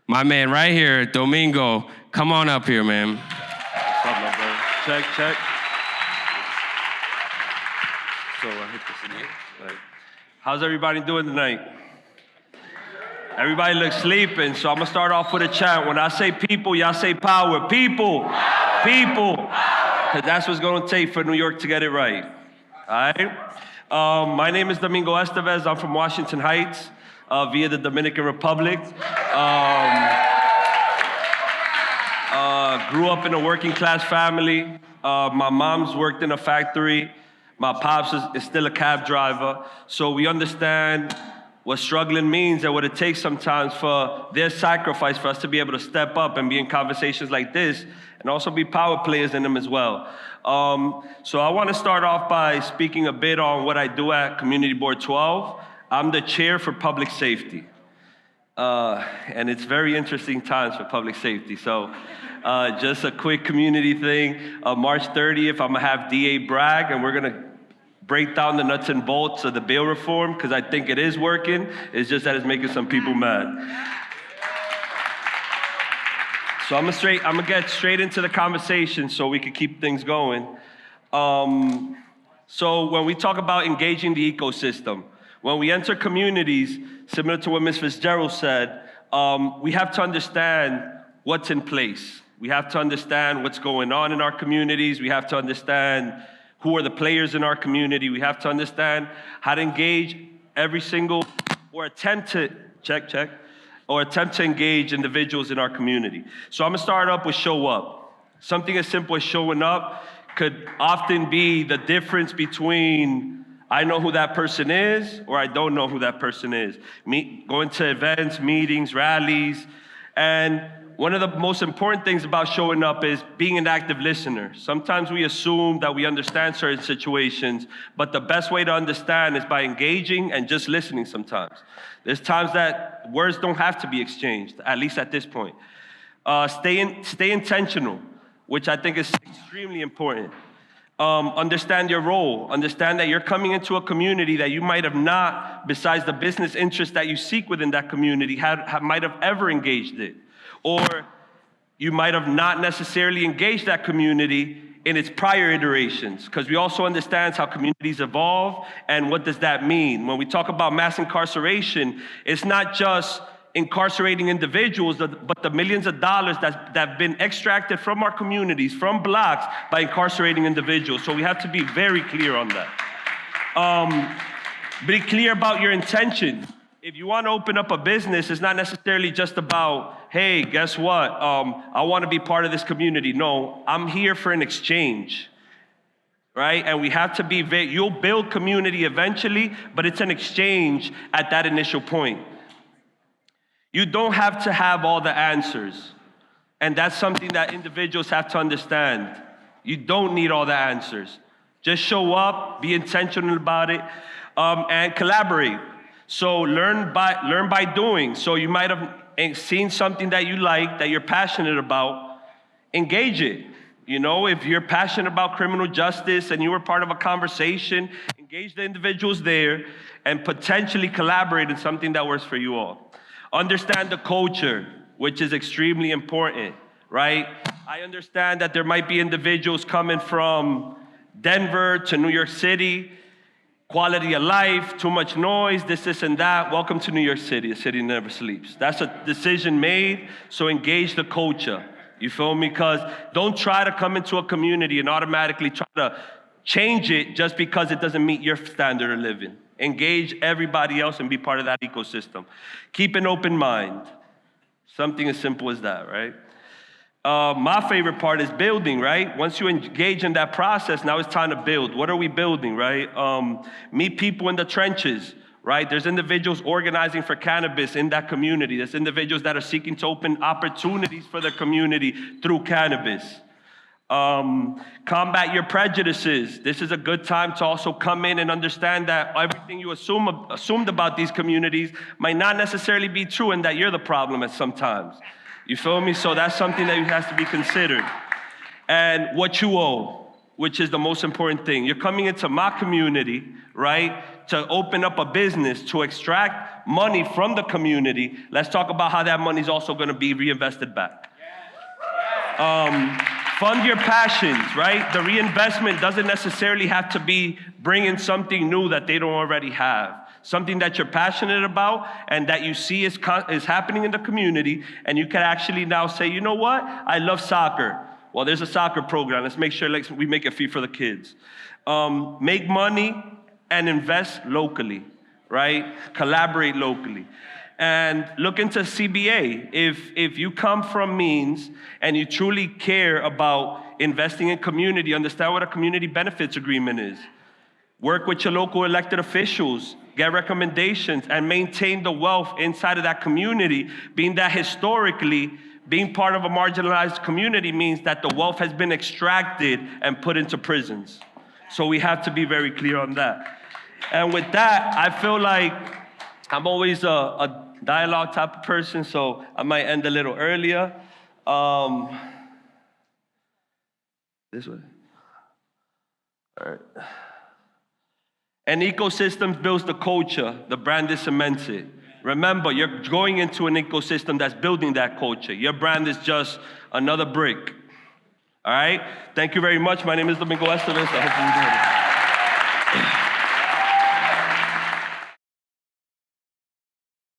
My man right here, Domingo. Come on up here, man. What's up, my brother? Check. So I hit this in here. Right. How's everybody doing tonight? Everybody looks sleeping, so I'm gonna start off with a chant. When I say people, y'all say power. People, people. Because that's what's gonna take for New York to get it right. All right? My name is Domingo Estevez. I'm from Washington Heights, via the Dominican Republic. Grew up in a working class family. My mom's worked in a factory. My pops is still a cab driver. So we understand what struggling means and what it takes sometimes for their sacrifice for us to be able to step up and be in conversations like this and also be power players in them as well. So I want to start off by speaking a bit on what I do at Community Board 12. I'm the chair for public safety. And it's very interesting times for public safety. So just a quick community thing. March 30th, I'm gonna have DA brag, and we're gonna break down the nuts and bolts of the bail reform, because I think it is working. It's just that it's making some people mad. So I'm gonna get straight into the conversation so we can keep things going. So when we talk about engaging the ecosystem, when we enter communities, similar to what Ms. Fitzgerald said, we have to understand what's in place. We have to understand what's going on in our communities. We have to understand who are the players in our community. We have to understand how to engage every single, or attempt to engage individuals in our community. So I'm gonna start up with show up. Something as simple as showing up could often be the difference between I know who that person is, or I don't know who that person is. Going to events, meetings, rallies, and one of the most important things about showing up is being an active listener. Sometimes we assume that we understand certain situations, but the best way to understand is by engaging and just listening sometimes. There's times that words don't have to be exchanged, at least at this point. Stay intentional, which I think is extremely important. Understand your role. Understand that you're coming into a community that you might have not, besides the business interests that you seek within that community, might have ever engaged it. Or you might have not necessarily engaged that community in its prior iterations, because we also understand how communities evolve and what does that mean. When we talk about mass incarceration, it's not just incarcerating individuals, but the millions of dollars that have been extracted from our communities, from blocks, by incarcerating individuals. So we have to be very clear on that. Be clear about your intention. If you want to open up a business, it's not necessarily just about, hey, guess what? I want to be part of this community. No, I'm here for an exchange, right? And we have to be, you'll build community eventually, but it's an exchange at that initial point. You don't have to have all the answers. And that's something that individuals have to understand. You don't need all the answers. Just show up, be intentional about it, and collaborate. So learn by doing. So you might have seen something that you like, that you're passionate about, engage it. You know, if you're passionate about criminal justice and you were part of a conversation, engage the individuals there and potentially collaborate in something that works for you all. Understand the culture, which is extremely important, right? I understand that there might be individuals coming from Denver to New York City, quality of life, too much noise, this and that. Welcome to New York City, a city never sleeps. That's a decision made, so engage the culture. You feel me? Because don't try to come into a community and automatically try to change it just because it doesn't meet your standard of living. Engage everybody else and be part of that ecosystem. Keep an open mind. Something as simple as that, right? My favorite part is building, right? Once you engage in that process, now it's time to build. What are we building, right? Meet people in the trenches, right? There's individuals organizing for cannabis in that community. There's individuals that are seeking to open opportunities for their community through cannabis. Combat your prejudices. This is a good time to also come in and understand that everything you assumed about these communities might not necessarily be true, and that you're the problem at some times. You feel me? So that's something that has to be considered. And what you owe, which is the most important thing. You're coming into my community, right, to open up a business, to extract money from the community, let's talk about how that money is also going to be reinvested back. Fund your passions, right? The reinvestment doesn't necessarily have to be bringing something new that they don't already have. Something that you're passionate about and that you see is happening in the community, and you can actually now say, you know what? I love soccer. Well, there's a soccer program. Let's make sure we make it free for the kids. Make money and invest locally, right? Collaborate locally. And look into CBA. If you come from means and you truly care about investing in community, understand what a community benefits agreement is. Work with your local elected officials, get recommendations, and maintain the wealth inside of that community, being that historically, being part of a marginalized community means that the wealth has been extracted and put into prisons. So we have to be very clear on that. And with that, I feel like I'm always a dialogue type of person, so I might end a little earlier. This way. All right. An ecosystem builds the culture, the brand is cements it. Remember, you're going into an ecosystem that's building that culture. Your brand is just another brick. All right? Thank you very much. My name is Domingo Estevez. I hope you enjoyed it.